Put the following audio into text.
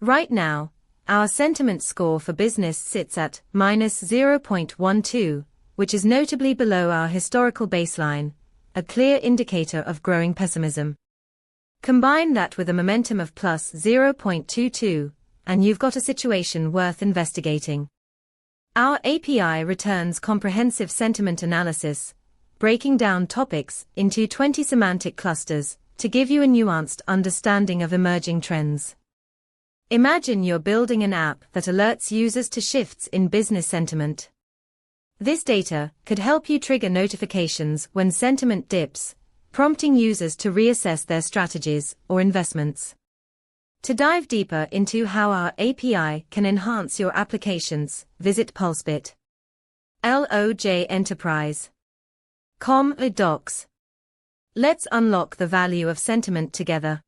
Right now, our sentiment score for business sits at -0.12, which is notably below our historical baseline, a clear indicator of growing pessimism. Combine that with a momentum of +0.22, and you've got a situation worth investigating. Our API returns comprehensive sentiment analysis, breaking down topics into 20 semantic clusters to give you a nuanced understanding of emerging trends. Imagine you're building an app that alerts users to shifts in business sentiment. This data could help you trigger notifications when sentiment dips, prompting users to reassess their strategies or investments. To dive deeper into how our API can enhance your applications, visit Pulsebit. LOJ Enterprise.com/docs. Let's unlock the value of sentiment together.